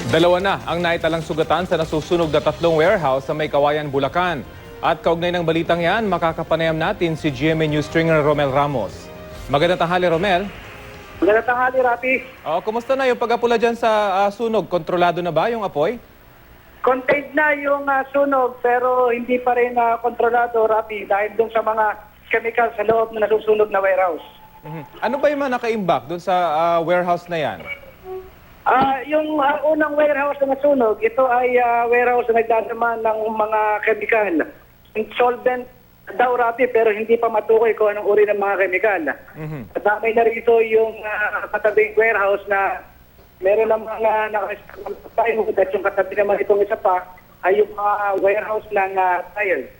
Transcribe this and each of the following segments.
Dalawa na ang naitalang sugatan sa nasusunog na tatlong warehouse sa May Kawayan, Bulacan. At kaugnay ng balitang yan, makakapanayam natin si GMA News stringer Romel Ramos. Magandang tanghali, Romel. Magandang tanghali, Rapi. Kumusta na yung pag-apula dyan sa sunog? Kontrolado na ba yung apoy? Contained na yung sunog pero hindi pa rin kontrolado, Rapi, dahil dun sa mga chemical sa loob na nasusunog na warehouse. Ano ba yung mga naka-imbak doon sa warehouse na yan? Yung unang warehouse na nasunog, ito ay warehouse na nagdadama ng mga chemical. Solvent daw, Rapi, pero hindi pa matukoy kung anong uri ng mga chemical. At may narito yung katabing warehouse na meron lang mga nakasakay at yung katabi naman itong isa pa ay yung mga warehouse ng tile.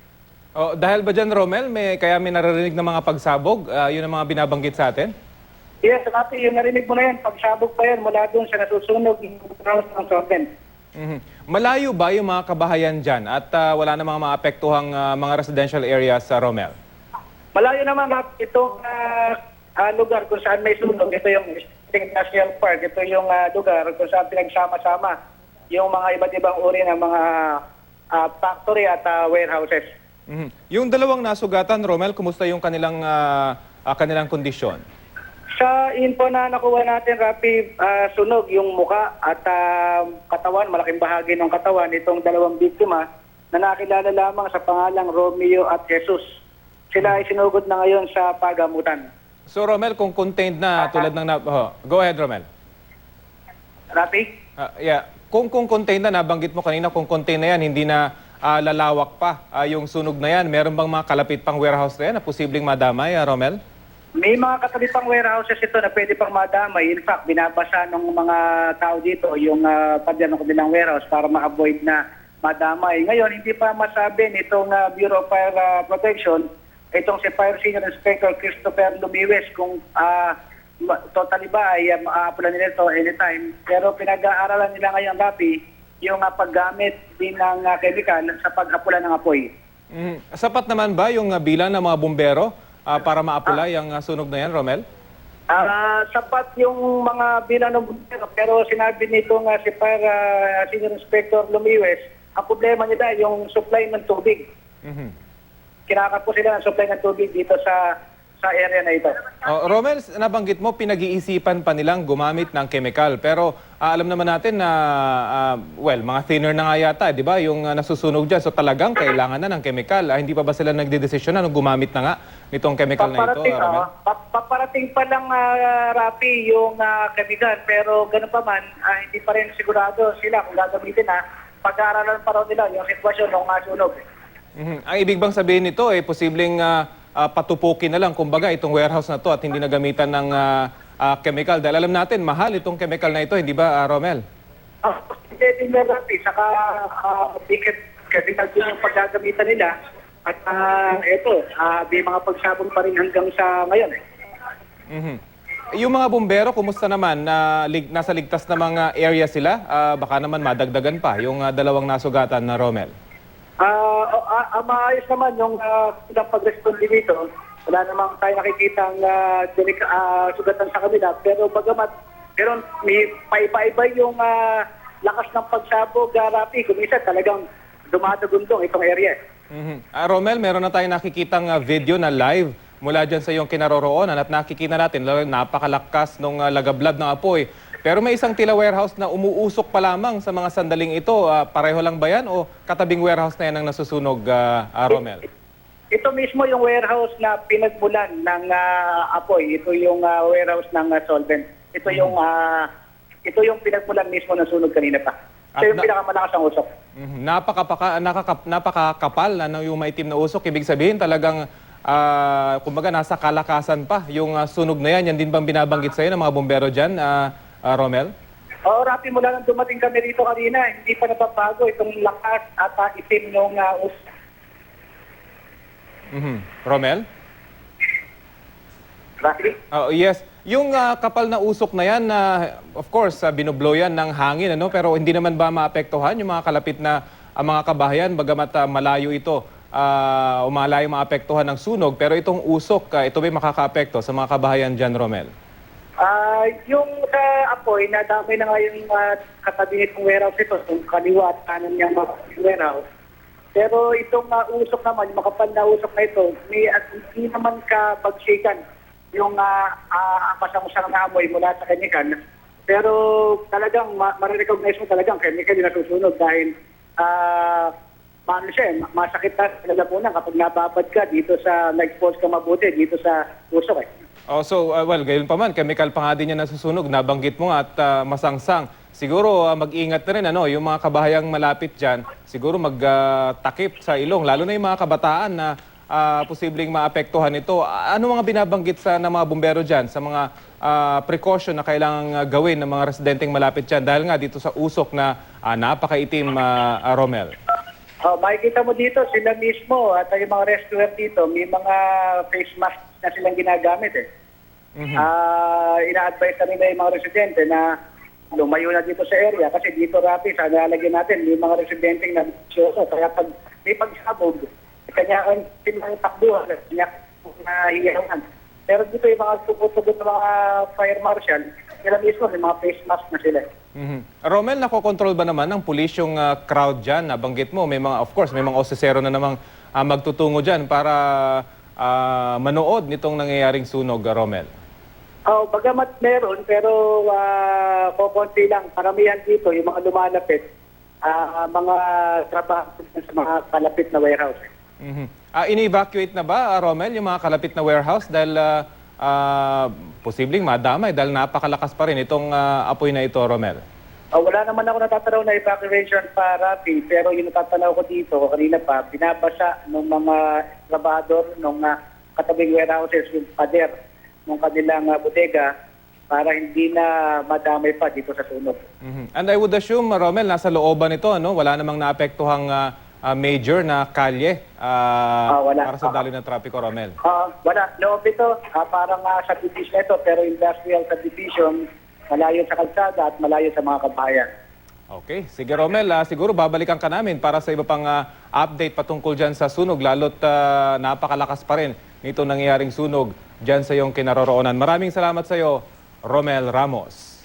Dahil ba dyan, Romel, kaya may naririnig na mga pagsabog? Yun ang mga binabanggit sa atin? Yes, Rapi, yung narinig mo na yan, pagsabog pa yan mula doon sa nasusunog yung warehouse ng solvent. Malayo ba yung mga kabahayan dyan at wala namang maapektuhang mga residential areas sa Romel? Malayo naman, Rapi, itong lugar kung saan may sunog. Ito yung National Park. Ito yung lugar kung saan pinagsama-sama yung mga iba't ibang uri ng mga factory at warehouses. Yung dalawang nasugatan, Romel, kumusta yung kanilang kondisyon? Sa info na nakuha natin, Rapi, sunog yung muka at katawan, malaking bahagi ng katawan itong dalawang biktima na nakilala lamang sa pangalang Romeo at Jesus. Sila ay sinugod na ngayon sa pagamutan. So, Romel, kung contained na tulad ng... go ahead, Romel. Rapi? Kung contained na, nabanggit mo kanina, kung contained na yan, hindi na lalawak pa yung sunog na yan. Meron bang mga kalapit pang warehouse na yan na posibleng madamay, Romel? May mga katabi pang warehouses ito na pwede pang madamay. In fact, binabasa ng mga tao dito yung padyan ng kanilang warehouse para ma-avoid na madamay. Ngayon, hindi pa masabi nitong Bureau of Fire Protection, itong si Fire Senior Inspector Christopher Lumiwes kung totally ba ay maapula nila ito anytime. Pero pinag-aaralan nila ngayon, Rapi, yung paggamit din ng chemical sa pag-apula ng apoy. Sapat naman ba yung bilang ng mga bumbero para maapula yung sunog na yan, Romel? Sapat yung mga bilang ng bumbero, pero sinabi nito nga si Fire Senior Inspector Lumiwes, ang problema nila yung supply ng tubig. Kinakapo sila ng supply ng tubig dito sa area na ito. Romel, nabanggit mo, pinag-iisipan pa nilang gumamit ng chemical. Pero alam naman natin na, mga thinner na nga yata, di ba? Yung nasusunog dyan. So talagang kailangan na ng chemical. Hindi pa ba sila nagdedesisyon na nung gumamit na nga nitong chemical na ito, Romel? Paparating pa lang, Rapi, yung chemical. Pero ganun pa man, hindi pa rin sigurado sila kung gagamitin na. Pag-aaralan pa raw nila yung sitwasyon ng sunog. Ang ibig bang sabihin nito, posibleng patupukin na lang, kumbaga, itong warehouse na to at hindi nagamitan ng chemical. Dahil alam natin, mahal itong chemical na ito, hindi ba, Romel? Hindi din na Rapi, saka chemical din yung paggagamitan nila. At ito, may mga pagsabong pa rin hanggang sa ngayon. Yung mga bumbero, kumusta naman? Nasa ligtas na mga area sila? Baka naman madagdagan pa yung dalawang nasugatan na Romel. Maayos naman yung pag-respond dito. Wala namang tayo nakikita ang sugatan sa kanila. Pero bagamat, pero may paiba-iba yung lakas ng pagsabog, Rapi. Kung isa talagang dumadagundong itong area. Romel, meron na tayong nakikitang video na live mula dyan sa iyong kinaroroonan at nakikita natin napakalakas ng lagablab ng apoy. Pero may isang tila warehouse na umuusok pa lamang sa mga sandaling ito. Pareho lang ba yan o katabing warehouse na yan ang nasusunog, Romel? Ito mismo yung warehouse na pinagmulan ng apoy. Ito yung warehouse ng solvent. Ito yung pinagmulan mismo ng sunog kanina pa. Ito yung pinakamalakas ang usok. Napakakapal na yung maitim na usok. Ibig sabihin talagang kumbaga nasa kalakasan pa yung sunog na yan. Yan din bang binabanggit sa'yo ng mga bombero dyan, Romel? Oo, Rapi, mula nang dumating kami rito kanina, hindi pa napapago itong lakas at itim ng usok. Romel? Rapi? Yes. Yung kapal na usok na yan, of course, binublow yan ng hangin, ano? Pero hindi naman ba maapektuhan yung mga kalapit na mga kabahayan, bagamat malayo ito, malayo maapektuhan ng sunog. Pero itong usok, ito ba'y makakaapekto sa mga kabahayan dyan, Romel? Yung sa apoy, nadamay na nga yung katabi nitong warehouse ito, yung kaliwa at kanan niyang mga warehouse. Pero itong usok naman, yung makapal na usok na ito, hindi naman ka bagsikan yung masamusang na amoy mula sa chemical. Pero talagang marirecognize mo talagang chemical yung nasusunog dahil masakit na sa lalamunan kapag nababad ka dito sa nag-expose ka mabuti dito sa usok eh. Oh, so, well, gayon pa man, chemical pa nga din yan nasusunog, nabanggit mo nga at masangsang. Siguro mag-ingat na rin, yung mga kabahayang malapit dyan, siguro magtakip sa ilong, lalo na yung mga kabataan na posibleng maapektuhan ito. Ano mga binabanggit ng mga bumbero dyan sa mga precaution na kailangang gawin ng mga residenteng malapit dyan dahil nga dito sa usok na napakaitim, Romel? Makikita mo dito, sila mismo at yung mga rescuer dito, may mga face mask na silang ginagamit eh. Ina-advise na nila yung mga residente na lumayo na dito sa area kasi dito rapi sa nalalagyan natin yung mga residenteng nabisyoso. Kaya pag may pagsabog, kanya ang takbuhan, kanya na hiyawan. Pero dito yung mga tugot-tugot ng mga fire marshal, sila mismo may mga face mask na sila. Romel, nakokontrol ba naman ng pulis yung crowd dyan? Nabanggit mo, may mga, of course, may mga osesero na namang magtutungo dyan para manood nitong nangyayaring sunog, Romel. Bagamat meron, pero kukunti lang. Paramihan dito, yung mga lumalapit, mga trabaho sa mga kalapit na warehouse. In-evacuate na ba, Romel, yung mga kalapit na warehouse dahil posibleng madamay dahil napakalakas pa rin itong apoy na ito, Romel? Wala naman ako natatanaw na evacuation pa, Rafi, pero yung natatanaw ko dito, kanina pa, binabasa ng mga trabador, ng katabing warehouses, yung pader, ng kanilang bodega, para hindi na madamay pa dito sa sunog. And I would assume, Romel, nasa looban ito, wala namang naapektuhang major na kalye wala. para sa daloy ng trapiko, Romel? Wala. Loob ito, parang subdivision ito, pero industrial subdivision, malayo sa kalsada at malayo sa mga kabahayan. Okay. Sige, Romel, siguro babalikan ka namin para sa iba pang update patungkol dyan sa sunog, lalo't napakalakas pa rin nito nangyayaring sunog dyan sa iyong kinaroroonan. Maraming salamat sa iyo, Romel Ramos.